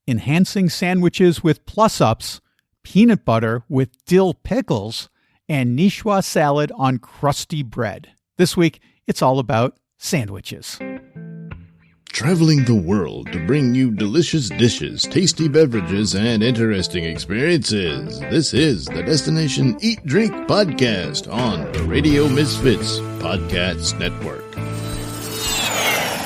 enhancing sandwiches with plus-ups, peanut butter with dill pickles, and Nicoise salad on crusty bread. This week, it's all about sandwiches. Traveling the world to bring you delicious dishes, tasty beverages, and interesting experiences. This is the Destination Eat Drink Podcast on the Radio Misfits Podcast Network.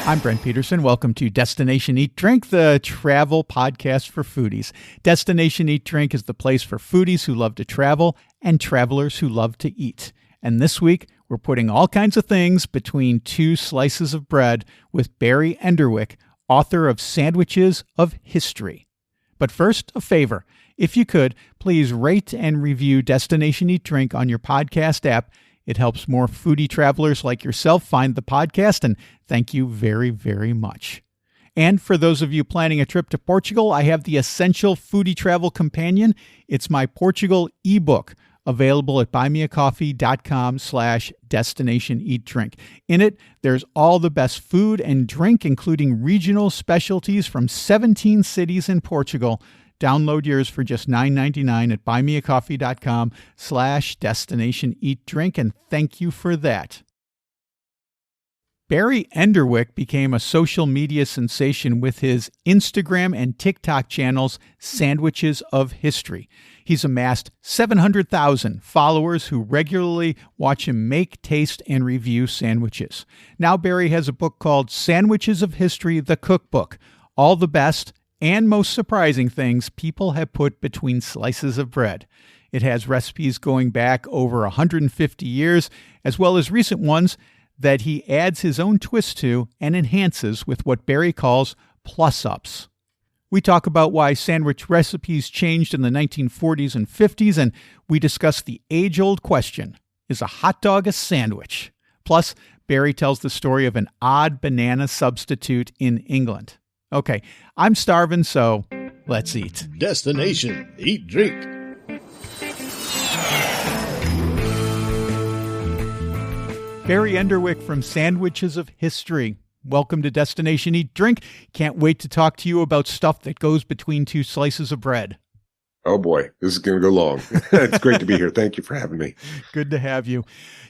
I'm Brent Peterson. Welcome to Destination Eat Drink, the travel podcast for foodies. Destination Eat Drink is the place for foodies who love to travel and travelers who love to eat. And this week, we're putting all kinds of things between two slices of bread with Barry Enderwick, author of Sandwiches of History. But first, a favor. If you could, please rate and review Destination Eat Drink on your podcast app. It helps more foodie travelers like yourself find the podcast, and thank you very, very much. And for those of you planning a trip to Portugal, I have the Essential Foodie Travel Companion. It's my Portugal ebook, available at buymeacoffee.com/destinationeatdrink. In it, there's all the best food and drink, including regional specialties from 17 cities in Portugal. Download yours for just $9.99 at buymeacoffee.com/destinationeatdrink, and thank you for that. Barry Enderwick became a social media sensation with his Instagram and TikTok channels, Sandwiches of History. He's amassed 700,000 followers who regularly watch him make, taste, and review sandwiches. Now Barry has a book called Sandwiches of History, the Cookbook, all the best and most surprising things people have put between slices of bread. It has recipes going back over 150 years, as well as recent ones that he adds his own twist to and enhances with what Barry calls plus-ups. We talk about why sandwich recipes changed in the 1940s and 50s, and we discuss the age-old question, is a hot dog a sandwich? Plus, Barry tells the story of an odd banana substitute in England. Okay, I'm starving, so let's eat. Destination Eat Drink. Barry Enderwick from Sandwiches of History. Welcome to Destination Eat Drink. Can't wait to talk to you about stuff that goes between two slices of bread. Oh boy, this is going to go long. It's great to be here. Thank you for having me. Good to have you.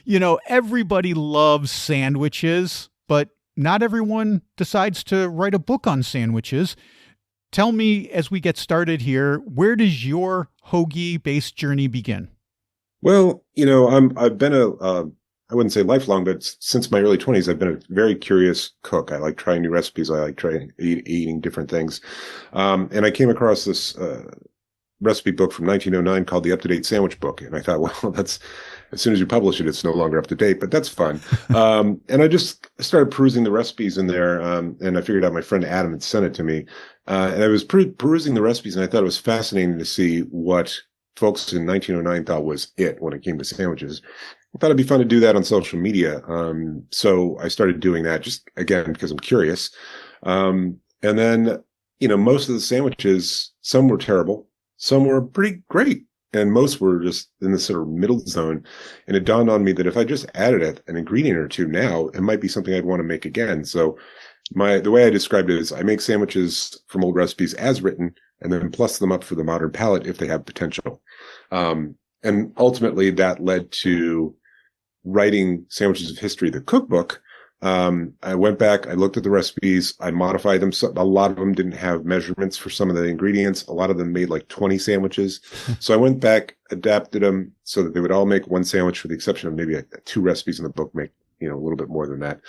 You know, everybody loves sandwiches, but not everyone decides to write a book on sandwiches. Tell me, as we get started here, where does your hoagie-based journey begin? Well, you know, I've been I wouldn't say lifelong, but since my early 20s, I've been a very curious cook. I like trying new recipes. I like trying eating different things. And I came across this recipe book from 1909 called The Up-to-Date Sandwich Book. And I thought, well, that's, as soon as you publish it, it's no longer up to date, but that's fun. And I just started perusing the recipes in there. And I figured out my friend Adam had sent it to me. And I was perusing the recipes, and I thought it was fascinating to see what folks in 1909 thought was it when it came to sandwiches. I thought it'd be fun to do that on social media. So I started doing that just again, because I'm curious. And then, you know, most of the sandwiches, some were terrible, some were pretty great, and most were just in the sort of middle zone. And it dawned on me that if I just added an ingredient or two now, it might be something I'd want to make again. So the way I described it is I make sandwiches from old recipes as written, and then plus them up for the modern palate if they have potential. And ultimately that led to writing Sandwiches of History, the cookbook. I went back, I looked at the recipes, I modified them. So a lot of them didn't have measurements for some of the ingredients. A lot of them made like 20 sandwiches. So I went back, adapted them so that they would all make one sandwich, for the exception of maybe two recipes in the book make, you know, a little bit more than that,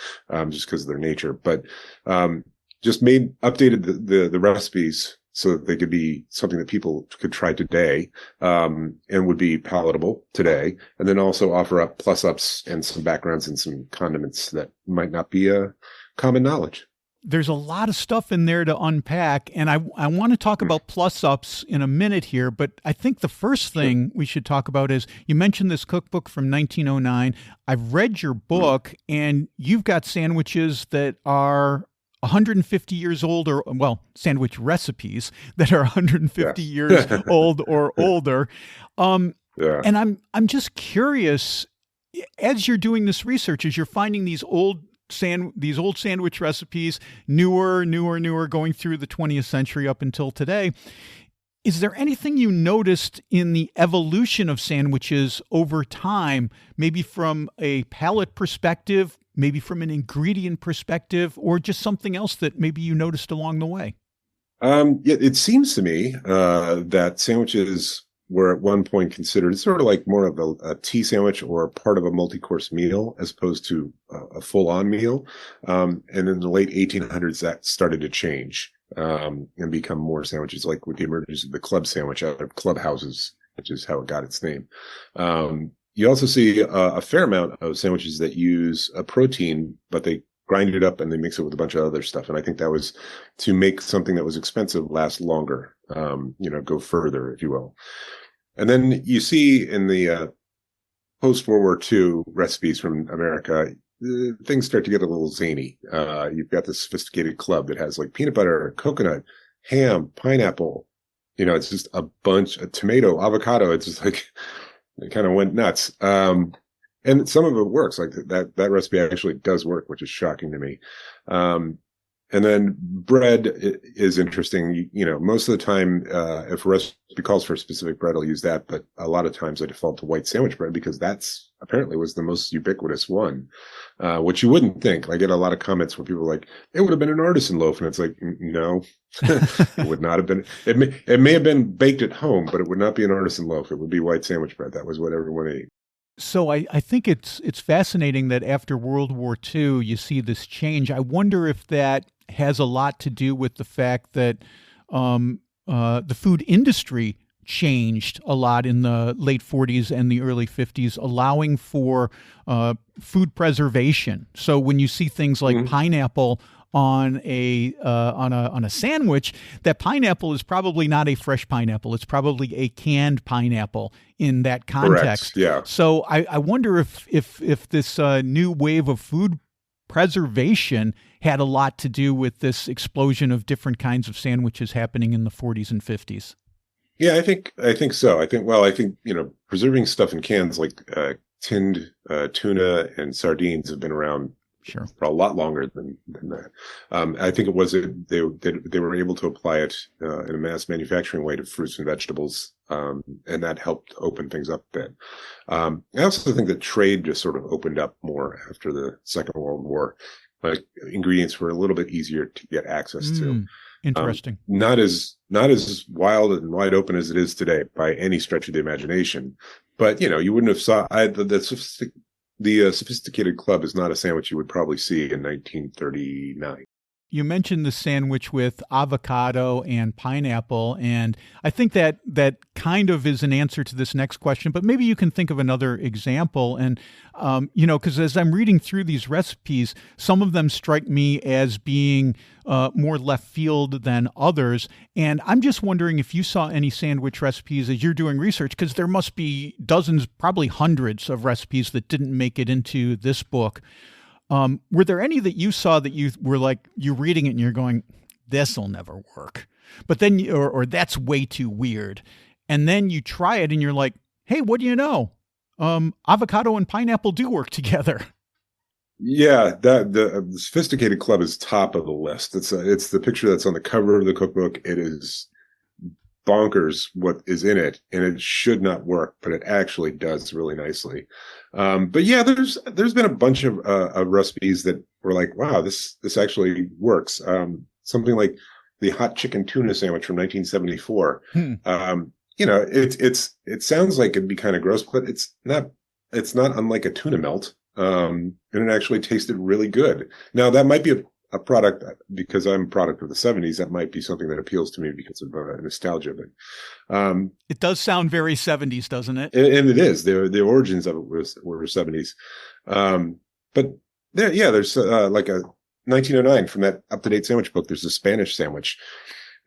just because of their nature. But just updated the recipes so that they could be something that people could try today, and would be palatable today. And then also offer up plus-ups and some backgrounds and some condiments that might not be common knowledge. There's a lot of stuff in there to unpack, and I want to talk about plus-ups in a minute here, but I think the first thing we should talk about is, you mentioned this cookbook from 1909. I've read your book, and you've got sandwiches that are 150 years old, or, well, sandwich recipes that are 150 years old or older. And I'm just curious, as you're doing this research, as you're finding these old these old sandwich recipes, newer, going through the 20th century up until today. Is there anything you noticed in the evolution of sandwiches over time, maybe from a palate perspective, maybe from an ingredient perspective, or just something else that maybe you noticed along the way? Yeah, it seems to me that sandwiches were at one point considered sort of like more of a tea sandwich or part of a multi-course meal as opposed to a full-on meal. And in the late 1800s, that started to change and become more sandwiches, like with the emergence of the club sandwich out of clubhouses, which is how it got its name. You also see a fair amount of sandwiches that use a protein, but they grind it up and they mix it with a bunch of other stuff. And I think that was to make something that was expensive last longer, go further, if you will. And then you see in the post-World War II recipes from America, things start to get a little zany. You've got this sophisticated club that has like peanut butter, coconut, ham, pineapple. It's just a bunch of tomato, avocado. It's just like, it kind of went nuts. And some of it works. Like that recipe actually does work, which is shocking to me. And then bread is interesting. Most of the time, if a recipe calls for a specific bread, I'll use that. But a lot of times I default to white sandwich bread because that's apparently was the most ubiquitous one, which you wouldn't think. I get a lot of comments where people are like, it would have been an artisan loaf. And it's like, no, it would not have been. It may have been baked at home, but it would not be an artisan loaf. It would be white sandwich bread. That was what everyone ate. So I think it's fascinating that after World War II, you see this change. I wonder if that has a lot to do with the fact that the food industry changed a lot in the late 40s and the early 50s, allowing for food preservation. So when you see things like pineapple on a sandwich, that pineapple is probably not a fresh pineapple. It's probably a canned pineapple in that context. Correct. Yeah. So I wonder if this new wave of food preservation had a lot to do with this explosion of different kinds of sandwiches happening in the 40s and 50s. Yeah, I think so. I think preserving stuff in cans like tinned tuna and sardines have been around for a lot longer than that. I think it was they were able to apply it in a mass manufacturing way to fruits and vegetables, and that helped open things up a bit. I also think that trade just sort of opened up more after the Second World War. Like ingredients were a little bit easier to get access to. Interesting. Not as wild and wide open as it is today by any stretch of the imagination. But you wouldn't have saw the sophisticated club is not a sandwich you would probably see in 1939. You mentioned the sandwich with avocado and pineapple, and I think that kind of is an answer to this next question, but maybe you can think of another example. And, because as I'm reading through these recipes, some of them strike me as being more left field than others. And I'm just wondering if you saw any sandwich recipes as you're doing research, because there must be dozens, probably hundreds of recipes that didn't make it into this book. Were there any that you saw that you were like, you're reading it and you're going, this'll never work, but then, or that's way too weird. And then you try it and you're like, hey, what do you know? Avocado and pineapple do work together. Yeah, the sophisticated club is top of the list. It's the picture that's on the cover of the cookbook. It is bonkers what is in it, and it should not work, but it actually does really nicely. But yeah, there's been a bunch of recipes that were like, wow, this actually works. Something like the Hot Chicken Tuna sandwich from 1974. It sounds like it'd be kind of gross, but it's not unlike a tuna melt. And it actually tasted really good. Now that might be a product, because I'm a product of the 70s, that might be something that appeals to me because of nostalgia. But it does sound very 70s, doesn't it? And it is. The origins of it were 70s. But there's like a 1909 from that up-to-date sandwich book. There's a Spanish sandwich,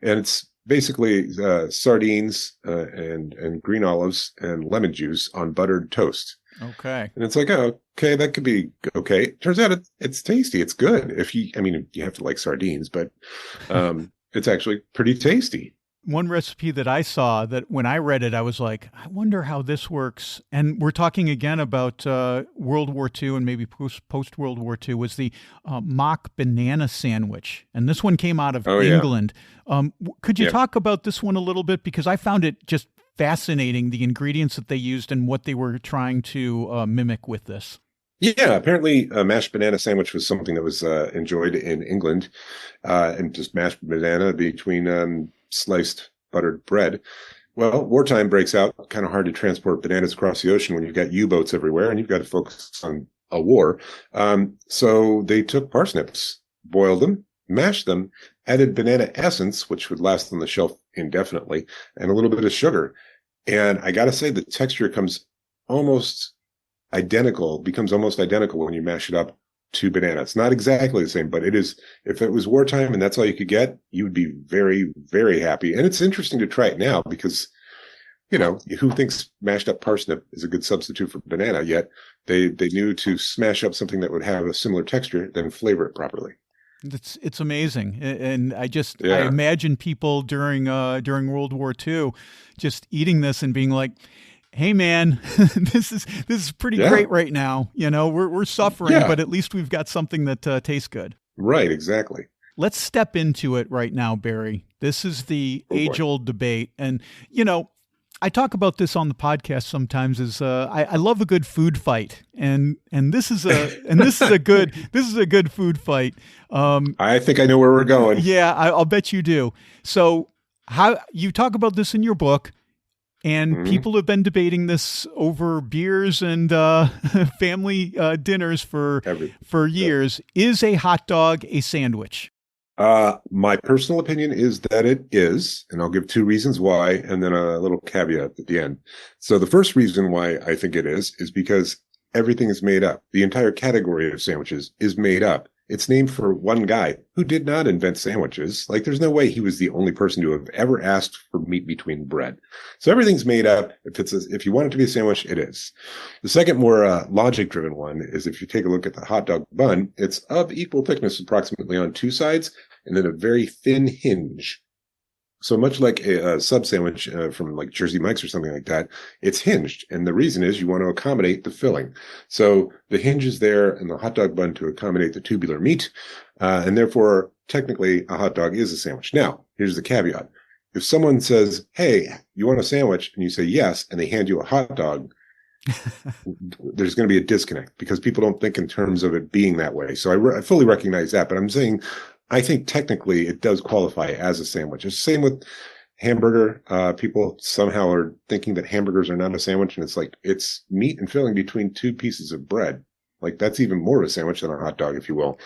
and it's basically sardines and green olives and lemon juice on buttered toast. Okay. And it's like, oh, okay, that could be okay. Turns out it's tasty. It's good. You have to like sardines, but it's actually pretty tasty. One recipe that I saw that when I read it, I was like, I wonder how this works. And we're talking again about World War II and maybe post World War II was the mock banana sandwich. And this one came out of England. Could you talk about this one a little bit? Because I found it just fascinating, the ingredients that they used and what they were trying to mimic with this. Yeah, apparently a mashed banana sandwich was something that was enjoyed in England, and just mashed banana between sliced buttered bread. Well, wartime breaks out, kind of hard to transport bananas across the ocean when you've got U-boats everywhere and you've got to focus on a war. So they took parsnips, boiled them, mashed them, added banana essence, which would last on the shelf indefinitely, and a little bit of sugar. And I got to say, the texture becomes almost identical when you mash it up to banana. It's not exactly the same, but it is. If it was wartime and that's all you could get, you would be very, very happy. And it's interesting to try it now because, who thinks mashed up parsnip is a good substitute for banana? Yet they knew to smash up something that would have a similar texture, then flavor it properly. It's amazing, and I imagine people during World War II just eating this and being like, hey man, this is pretty great right now. We're suffering, but at least we've got something that tastes good. Right, exactly. Let's step into it right now, Barry. This is the age-old debate, and I talk about this on the podcast sometimes. I love a good food fight, and this is a good food fight. I think I know where we're going. Yeah, I'll bet you do. So, how you talk about this in your book? And people have been debating this over beers and family dinners for years. Is a hot dog a sandwich? My personal opinion is that it is, and I'll give two reasons why, and then a little caveat at the end. So the first reason why I think it is because everything is made up. The entire category of sandwiches is made up. It's named for one guy who did not invent sandwiches. Like, there's no way he was the only person to have ever asked for meat between bread. So everything's made up. If you want it to be a sandwich, it is. The second, more logic-driven one is if you take a look at the hot dog bun, it's of equal thickness approximately on two sides, and then a very thin hinge. So much like a sub sandwich from like Jersey Mike's or something like that, it's hinged. And the reason is you want to accommodate the filling. So the hinge is there in the hot dog bun to accommodate the tubular meat. And therefore, technically, a hot dog is a sandwich. Now, here's the caveat. If someone says, hey, you want a sandwich? And you say yes, and they hand you a hot dog, there's going to be a disconnect because people don't think in terms of it being that way. So I fully recognize that. But I'm saying, I think technically it does qualify as a sandwich. It's the same with hamburger. People somehow are thinking that hamburgers are not a sandwich, and it's like it's meat and filling between two pieces of bread. Like, that's even more of a sandwich than a hot dog, if you will.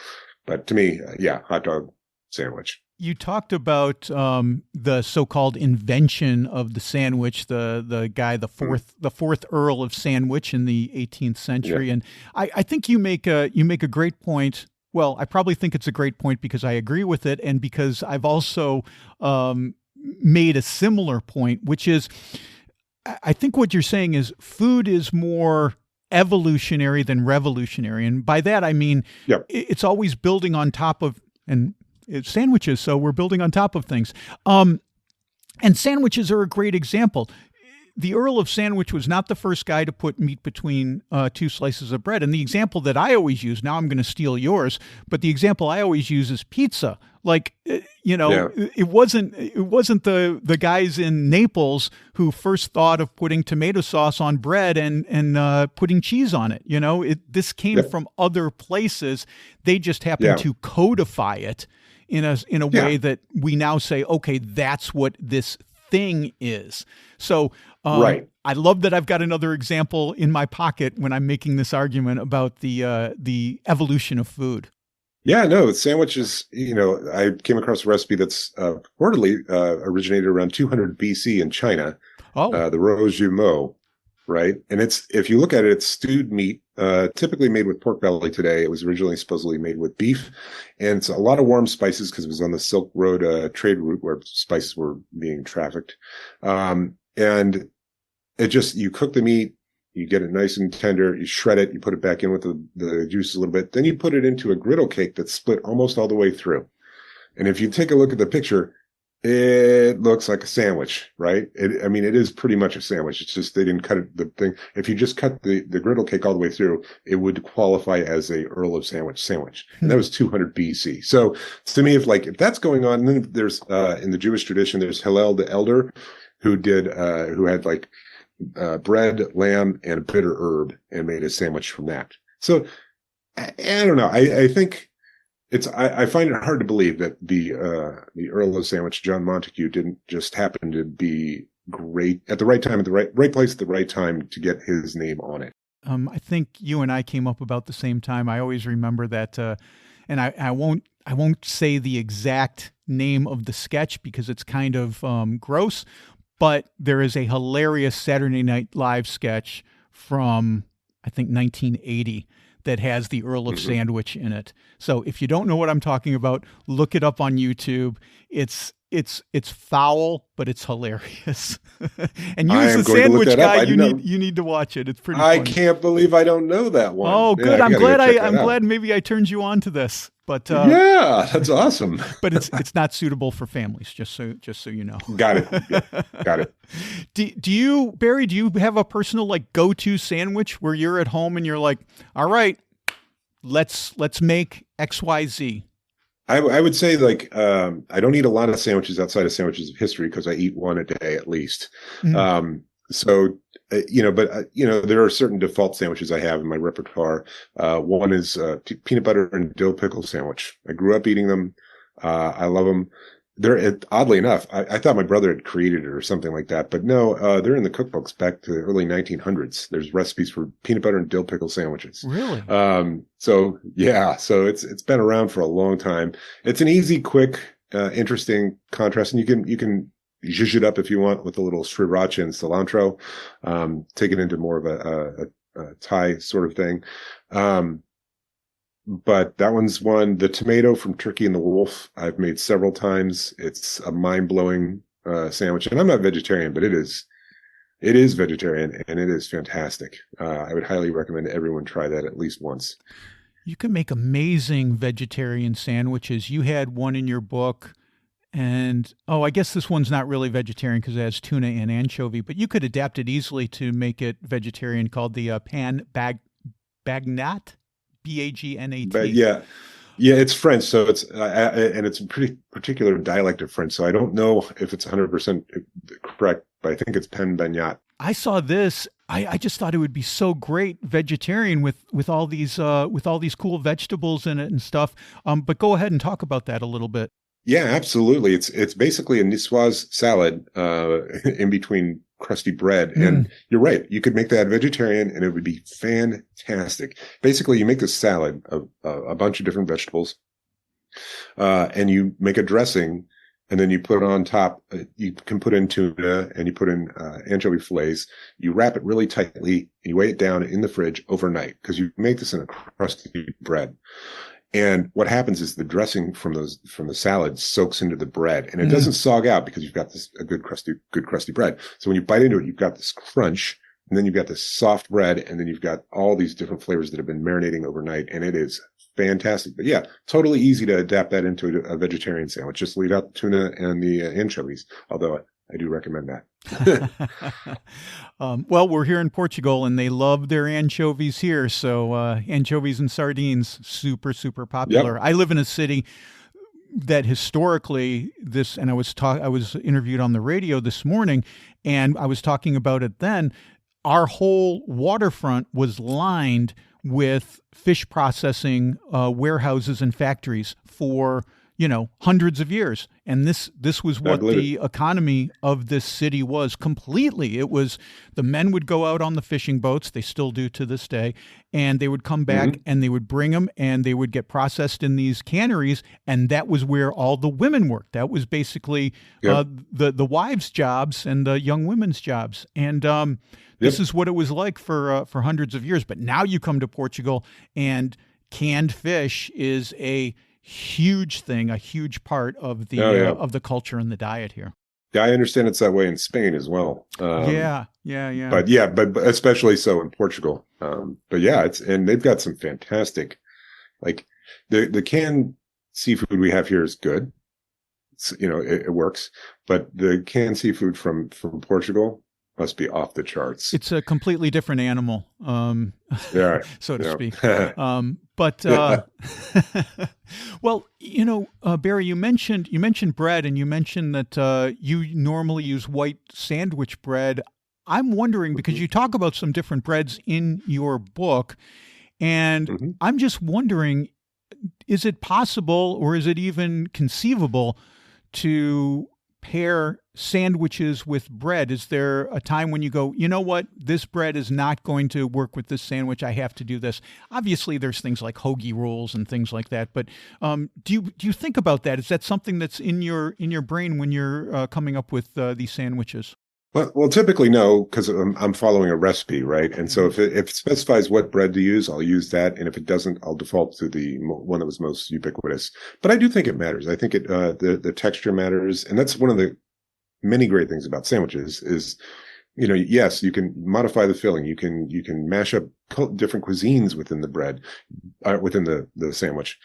But to me, hot dog sandwich. You talked about the so-called invention of the sandwich, the guy, the fourth Earl of Sandwich in the 18th century, and I think you make a great point. Well, I probably think it's a great point because I agree with it, and because I've also made a similar point, which is I think what you're saying is food is more evolutionary than revolutionary. And by that, I mean, it's always building on top of, and it's sandwiches, so we're building on top of things. And sandwiches are a great example. The Earl of Sandwich was not the first guy to put meat between two slices of bread. And the example that I always use, now I'm going to steal yours, but the example I always use is pizza. Like, it wasn't the guys in Naples who first thought of putting tomato sauce on bread and putting cheese on it. This came from other places. They just happened to codify it in a way that we now say, okay, that's what this thing is. So I love that I've got another example in my pocket when I'm making this argument about the evolution of food. Yeah, no, sandwiches, I came across a recipe that's reportedly originated around 200 BC in China. The rose jumeau, right? And if you look at it, it's stewed meat, typically made with pork belly today. It was originally supposedly made with beef. And it's a lot of warm spices because it was on the Silk Road trade route where spices were being trafficked. And you cook the meat, you get it nice and tender, you shred it, you put it back in with the juices a little bit. Then you put it into a griddle cake that's split almost all the way through. And if you take a look at the picture, It looks like a sandwich, right? I mean, it is pretty much a sandwich. It's just they didn't cut it, the thing. If you just cut the griddle cake all the way through, it would qualify as a Earl of Sandwich. And that was 200 BC. So to me, if that's going on, and then there's, in the Jewish tradition, there's Hillel the Elder who had bread, lamb, and a bitter herb and made a sandwich from that. So I don't know. I think I find it hard to believe that the Earl of Sandwich, John Montague, didn't just happen to be great at the right time, at the right place at the right time to get his name on it. I think you and I came up about the same time. I always remember that, and I won't say the exact name of the sketch because it's kind of gross, but there is a hilarious Saturday Night Live sketch from, I think, 1980 that has the Earl of Sandwich in it. So if you don't know what I'm talking about, look it up on YouTube. It's foul, but it's hilarious. And you as a sandwich guy, you need to watch it. It's pretty funny. I can't believe I don't know that one. Oh, good. I'm glad maybe I turned you on to this. But yeah, that's awesome. But it's not suitable for families, just so you know. Got it. Yeah, got it. Do you, Barry, do you have a personal go-to sandwich where you're at home and you're like, all right, let's make XYZ? I would say I don't eat a lot of sandwiches outside of Sandwiches of History because I eat one a day at least. Mm-hmm. There are certain default sandwiches I have in my repertoire. One is peanut butter and dill pickle sandwich. I grew up eating them. I love them. They're oddly enough, I thought my brother had created it or something like that, but no, they're in the cookbooks back to the early 1900s. There's recipes for peanut butter and dill pickle sandwiches. Really? So it's been around for a long time. It's an easy, quick, interesting contrast, and you can zhuzh it up if you want with a little sriracha and cilantro, take it into more of a Thai sort of thing. But that one's one. The tomato from Turkey and the Wolf, I've made several times. It's a mind-blowing sandwich. And I'm not vegetarian, but it is vegetarian, and it is fantastic. I would highly recommend everyone try that at least once. You can make amazing vegetarian sandwiches. You had one in your book, and I guess this one's not really vegetarian because it has tuna and anchovy, but you could adapt it easily to make it vegetarian, called the pan bagnat. Bagnat. But yeah, it's French, so it's and it's a pretty particular dialect of French. So I don't know if it's 100% correct, but I think it's pen bagnat. I saw this. I just thought it would be so great vegetarian with all these cool vegetables in it and stuff. But go ahead and talk about that a little bit. Yeah, absolutely. It's basically a Nicoise salad in between crusty bread. And you're right. You could make that vegetarian and it would be fantastic. Basically, you make this salad of a bunch of different vegetables, and you make a dressing, and then you put on top, you can put in tuna and you put in anchovy fillets. You wrap it really tightly and you weigh it down in the fridge overnight because you make this in a crusty bread. And what happens is the dressing from the salad soaks into the bread, and it doesn't sog out because you've got a good crusty bread. So when you bite into it, you've got this crunch, and then you've got this soft bread, and then you've got all these different flavors that have been marinating overnight, and it is fantastic. But yeah, totally easy to adapt that into a vegetarian sandwich. Just leave out the tuna and the anchovies, although I do recommend that. Well, we're here in Portugal and they love their anchovies here. So anchovies and sardines, super, super popular. Yep. I live in a city that historically I was interviewed on the radio this morning and I was talking about it then. Our whole waterfront was lined with fish processing warehouses and factories for hundreds of years. And this was what the economy of this city was completely. It was the men would go out on the fishing boats. They still do to this day. And they would come back and they would bring them and they would get processed in these canneries. And that was where all the women worked. That was basically the wives' jobs and the young women's jobs. And this is what it was like for hundreds of years. But now you come to Portugal and canned fish is a huge thing, a huge part of the of the culture and the diet here. Yeah, I understand it's that way in Spain as well. Yeah. But especially so in Portugal. But yeah, and they've got some fantastic, like the canned seafood we have here is good. it works. But the canned seafood from Portugal must be off the charts. It's a completely different animal, Yeah, so to speak. yeah. Well, Barry, you mentioned bread, and you mentioned that you normally use white sandwich bread. I'm wondering, because you talk about some different breads in your book, and I'm just wondering, is it possible, or is it even conceivable to pair sandwiches with bread? Is there a time when you go, you know what, this bread is not going to work with this sandwich, I have to do this? Obviously, there's things like hoagie rules and things like that, but do you think about that? Is that something that's in your brain when you're coming up with these sandwiches? Well, typically no, because I'm following a recipe, right? And so if it specifies what bread to use, I'll use that, and if it doesn't, I'll default to the one that was most ubiquitous. But I do think it matters. I think the texture matters, and that's one of the many great things about sandwiches is, yes, you can modify the filling, you can mash up different cuisines within the bread, within the sandwich,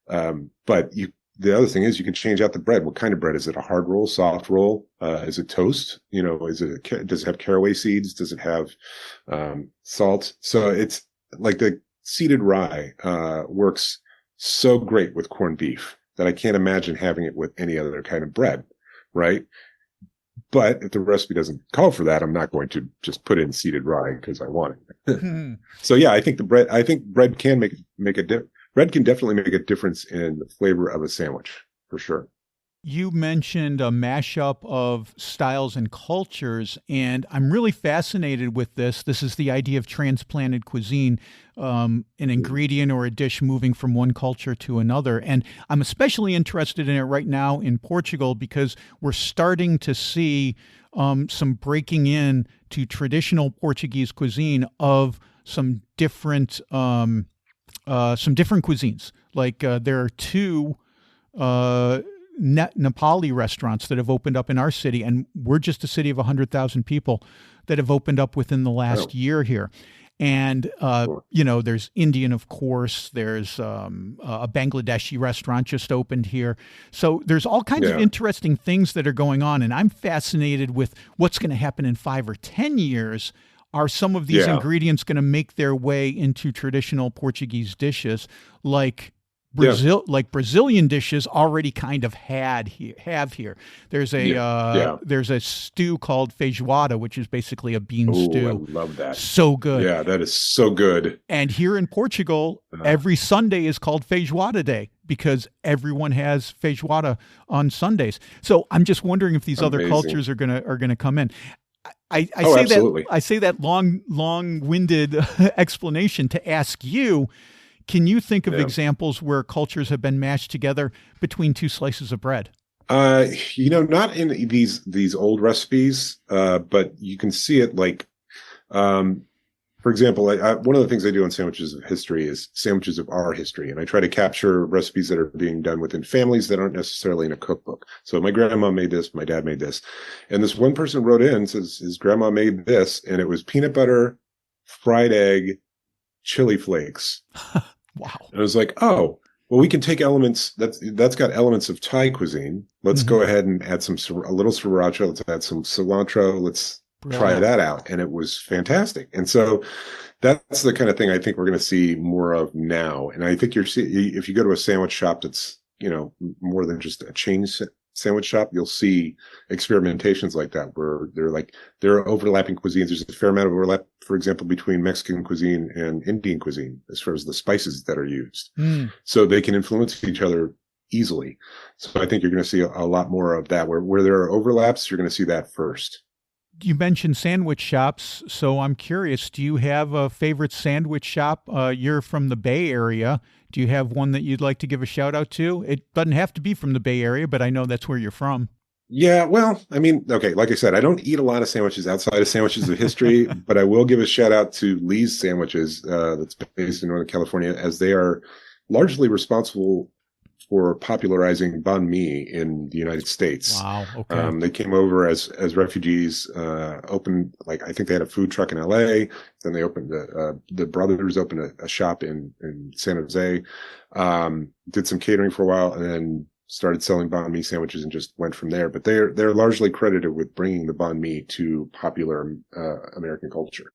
but the other thing is you can change out the bread. What kind of bread? Is it a hard roll, soft roll? Is it toast? Does it have caraway seeds? Does it have salt? So it's like the seeded rye works so great with corned beef that I can't imagine having it with any other kind of bread, right? But if the recipe doesn't call for that, I'm not going to just put in seeded rye because I want it. So yeah, I think bread can make a difference. Bread can definitely make a difference in the flavor of a sandwich, for sure. You mentioned a mashup of styles and cultures, and I'm really fascinated with this. This is the idea of transplanted cuisine, an ingredient or a dish moving from one culture to another. And I'm especially interested in it right now in Portugal because we're starting to see some breaking in to traditional Portuguese cuisine of some different cuisines. Like there are two Nepali restaurants that have opened up in our city, and we're just a city of 100,000 people that have opened up within the last year here. And, there's Indian, of course, there's a Bangladeshi restaurant just opened here. So there's all kinds of interesting things that are going on. And I'm fascinated with what's going to happen in 5 or 10 years. Are some of these ingredients going to make their way into traditional Portuguese dishes like Brazilian dishes already kind of have here? There's a stew called feijoada, which is basically a bean stew. I love that. So good. Yeah, that is so good. And here in Portugal, every Sunday is called Feijoada Day because everyone has feijoada on Sundays. So I'm just wondering if these other cultures are gonna come in. I say that long-winded explanation to ask you, can you think of examples where cultures have been mashed together between two slices of bread? Not in these old recipes, but you can see it like, for example, one of the things I do on Sandwiches of History is Sandwiches of Our History, and I try to capture recipes that are being done within families that aren't necessarily in a cookbook. So my grandma made this, my dad made this, and this one person wrote in, says his grandma made this, and it was peanut butter, fried egg, chili flakes. Wow. And I was like, oh, well, we can take elements that's got elements of Thai cuisine. Let's go ahead and add a little sriracha. Let's add some cilantro. Let's try that out. And it was fantastic. And so that's the kind of thing I think we're going to see more of now. And I think if you go to a sandwich shop that's, more than just a chain sandwich shop, you'll see experimentations like that where there are overlapping cuisines. There's a fair amount of overlap, for example, between Mexican cuisine and Indian cuisine as far as the spices that are used. So they can influence each other easily. So I think you're going to see a lot more of that where there are overlaps. You're going to see that first. You mentioned sandwich shops, so I'm curious, do you have a favorite sandwich shop? You're from the Bay Area. Do you have one that you'd like to give a shout out to? It doesn't have to be from the Bay Area, but I know that's where you're from. Yeah, well, I mean, okay, like I said, I don't eat a lot of sandwiches outside of Sandwiches of History, but I will give a shout out to Lee's Sandwiches, that's based in Northern California, as they are largely responsible for popularizing banh mi in the United States. Wow. Okay. They came over as refugees, opened, like, I think they had a food truck in LA. Then they opened, the brothers opened a shop in San Jose, did some catering for a while, and then started selling banh mi sandwiches and just went from there. But they're largely credited with bringing the banh mi to popular American culture.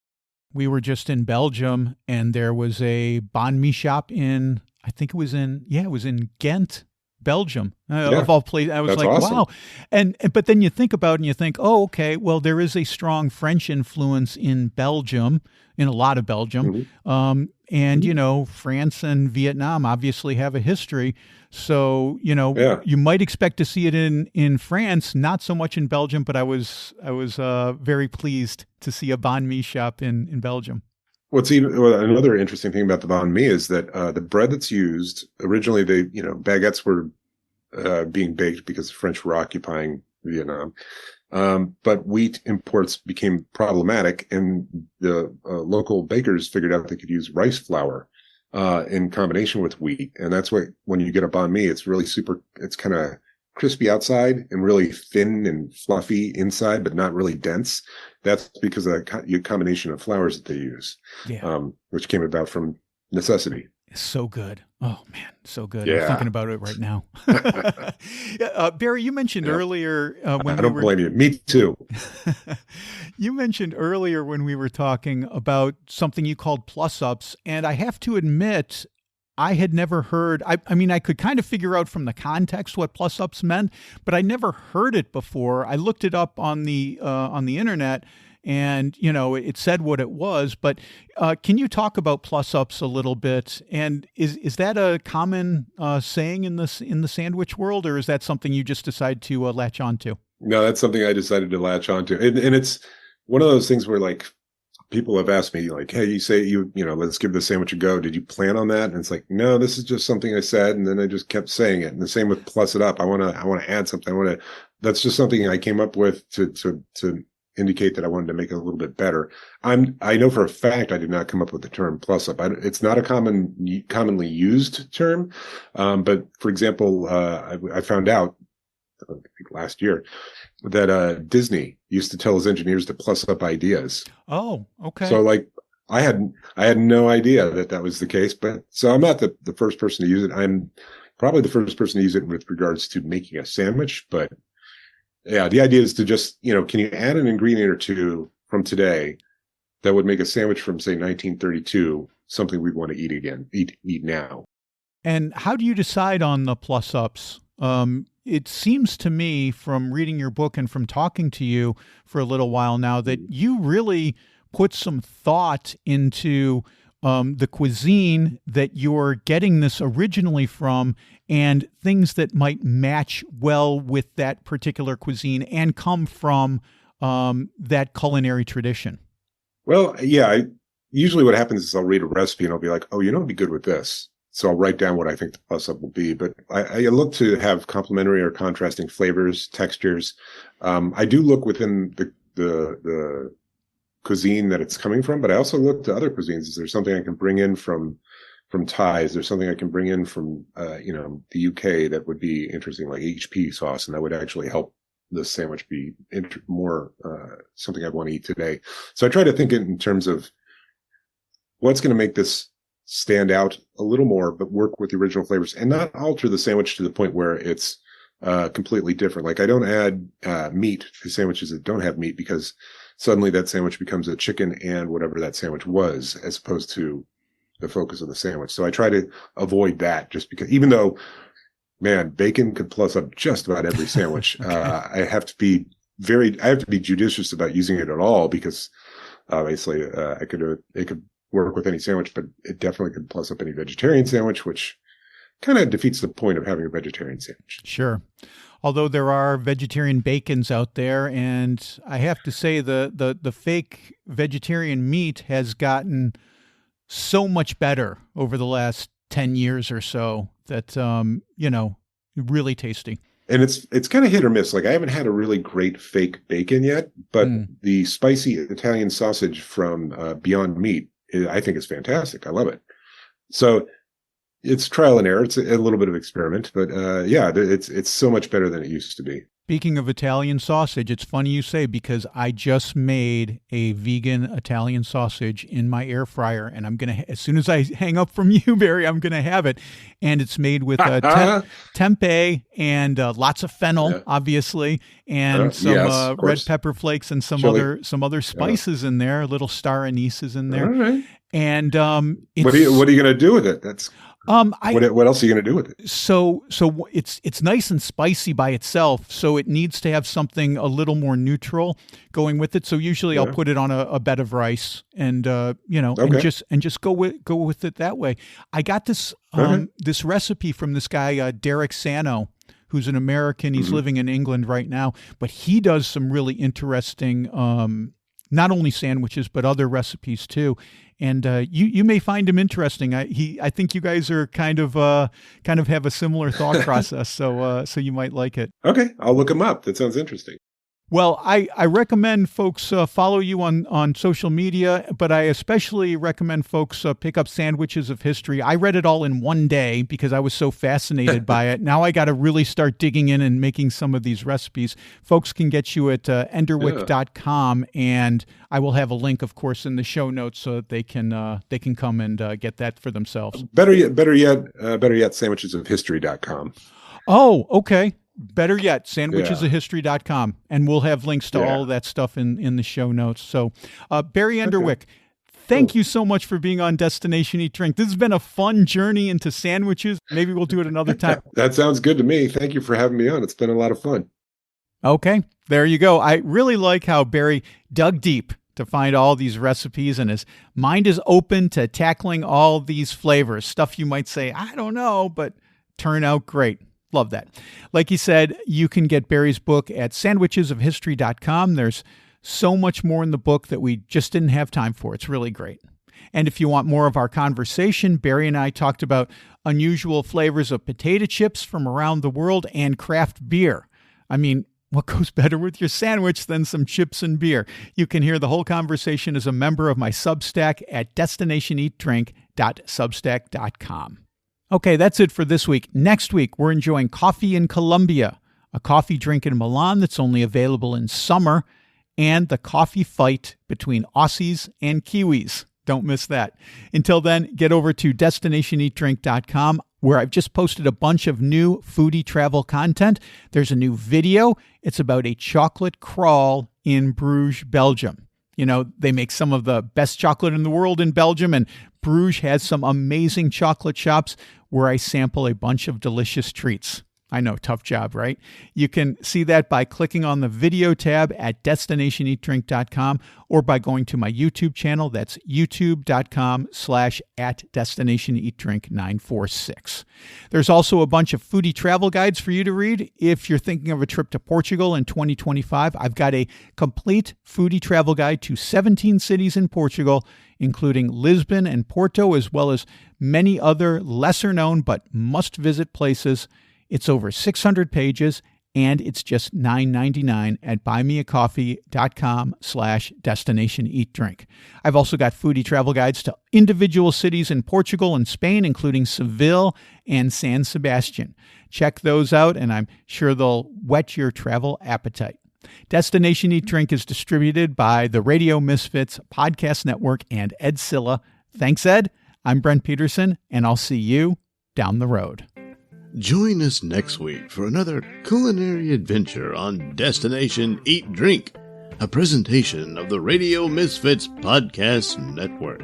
We were just in Belgium, and there was a banh mi shop in, I think it was in Ghent, Belgium, of all places. I was That's like, awesome. wow. But then you think about it and you think, oh, okay, well, there is a strong French influence in Belgium, in a lot of Belgium. And, France and Vietnam obviously have a history. So, you might expect to see it in France, not so much in Belgium, but I was very pleased to see a banh mi shop in Belgium. Another interesting thing about the banh mi is that the bread that's used originally, baguettes were being baked because the French were occupying Vietnam. But wheat imports became problematic, and the local bakers figured out they could use rice flour in combination with wheat. And that's why when you get a banh mi, it's really it's kind of crispy outside and really thin and fluffy inside, but not really dense. That's because of the combination of flours that they use, which came about from necessity. It's so good. Oh, man, so good. Yeah. I'm thinking about it right now. Barry, you mentioned earlier I don't blame you. Me too. You mentioned earlier when we were talking about something you called plus-ups, and I have to admit, I had never heard, I mean, I could kind of figure out from the context what plus-ups meant, but I never heard it before. I looked it up on the internet, and, it said what it was, but can you talk about plus-ups a little bit? And is that a common saying in the sandwich world, or is that something you just decide to latch onto? No, that's something I decided to latch onto. And it's one of those things where, like, people have asked me, like, hey, you say let's give the sandwich a go. Did you plan on that? And it's like, no, this is just something I said, and then I just kept saying it. And the same with plus it up. I want to add something. That's just something I came up with to indicate that I wanted to make it a little bit better. I know for a fact I did not come up with the term plus up. It's not a commonly used term. But for example, I found out, I think last year, that Disney used to tell his engineers to plus up ideas. Oh, okay. So like I had no idea that was the case, but so I'm not the first person to use it. I'm probably the first person to use it with regards to making a sandwich, but yeah, the idea is to just, can you add an ingredient or two from today that would make a sandwich from, say, 1932 something we'd want to eat again, eat now? And how do you decide on the plus-ups? It seems to me from reading your book and from talking to you for a little while now that you really put some thought into the cuisine that you're getting this originally from, and things that might match well with that particular cuisine and come from that culinary tradition. Well, yeah, usually what happens is I'll read a recipe and I'll be like, oh, it'd be good with this. So I'll write down what I think the plus up will be. But I look to have complementary or contrasting flavors, textures. I do look within the cuisine that it's coming from, but I also look to other cuisines. Is there something I can bring in from Thai? Is there something I can bring in from, the UK that would be interesting, like HP sauce, and that would actually help the sandwich be more something I'd want to eat today. So I try to think in terms of what's going to make this stand out a little more, but work with the original flavors and not alter the sandwich to the point where it's completely different. Like I don't add meat to sandwiches that don't have meat, because suddenly that sandwich becomes a chicken and whatever that sandwich was, as opposed to the focus of the sandwich. So I try to avoid that, just because, even though, man, bacon could plus up just about every sandwich. Okay. I have to be judicious about using it at all, because obviously it could work with any sandwich, but it definitely could plus up any vegetarian sandwich, which kind of defeats the point of having a vegetarian sandwich. Sure. Although there are vegetarian bacons out there, and I have to say the fake vegetarian meat has gotten so much better over the last 10 years or so that, really tasty. And it's kind of hit or miss. Like I haven't had a really great fake bacon yet, but the spicy Italian sausage from Beyond Meat, I think is fantastic. I love it. So it's trial and error. It's a little bit of experiment, but it's so much better than it used to be. Speaking of Italian sausage, it's funny you say, because I just made a vegan Italian sausage in my air fryer, and I'm going to, as soon as I hang up from you, Barry, I'm going to have it. And it's made with tempeh and lots of fennel, obviously, and some red pepper flakes and some other spices in there, a little star anise is in there. All right. And what are you going to do with it? That's what else are you going to do with it? So it's nice and spicy by itself. So it needs to have something a little more neutral going with it. So usually I'll put it on a bed of rice and and just go with it that way. I got this this recipe from this guy Derek Sano, who's an American. He's living in England right now, but he does some really interesting not only sandwiches but other recipes too. And you may find him interesting. I think you guys are kind of have a similar thought process, so you might like it. Okay, I'll look him up. That sounds interesting. Well, I recommend folks follow you on social media, but I especially recommend folks pick up Sandwiches of History. I read it all in one day because I was so fascinated by it. Now I got to really start digging in and making some of these recipes. Folks can get you at enderwick.com, and I will have a link, of course, in the show notes so that they can come and get that for themselves. Better yet, sandwichesofhistory.com. Oh, okay. Better yet, sandwichesofhistory.com, and we'll have links to all of that stuff in the show notes. So, Barry Enderwick, thank you so much for being on Destination Eat Drink. This has been a fun journey into sandwiches. Maybe we'll do it another time. That sounds good to me. Thank you for having me on. It's been a lot of fun. Okay, there you go. I really like how Barry dug deep to find all these recipes, and his mind is open to tackling all these flavors. Stuff you might say, I don't know, but turn out great. Love that. Like he said, you can get Barry's book at sandwichesofhistory.com. There's so much more in the book that we just didn't have time for. It's really great. And if you want more of our conversation, Barry and I talked about unusual flavors of potato chips from around the world and craft beer. I mean, what goes better with your sandwich than some chips and beer? You can hear the whole conversation as a member of my Substack at destinationeatdrink.substack.com. Okay, that's it for this week. Next week, we're enjoying coffee in Colombia, a coffee drink in Milan that's only available in summer, and the coffee fight between Aussies and Kiwis. Don't miss that. Until then, get over to destinationeatdrink.com, where I've just posted a bunch of new foodie travel content. There's a new video. It's about a chocolate crawl in Bruges, Belgium. You know, they make some of the best chocolate in the world in Belgium, and Bruges has some amazing chocolate shops where I sample a bunch of delicious treats. I know, tough job, right? You can see that by clicking on the video tab at destinationeatdrink.com or by going to my YouTube channel. That's youtube.com/@destinationeatdrink946. There's also a bunch of foodie travel guides for you to read. If you're thinking of a trip to Portugal in 2025, I've got a complete foodie travel guide to 17 cities in Portugal, including Lisbon and Porto, as well as many other lesser known but must visit places. It's over 600 pages, and it's just $9.99 at buymeacoffee.com/destinationeatdrink. I've also got foodie travel guides to individual cities in Portugal and Spain, including Seville and San Sebastian. Check those out, and I'm sure they'll whet your travel appetite. Destination Eat Drink is distributed by the Radio Misfits Podcast Network and Ed Silla. Thanks, Ed. I'm Brent Peterson, and I'll see you down the road. Join us next week for another culinary adventure on Destination Eat Drink, a presentation of the Radio Misfits Podcast Network.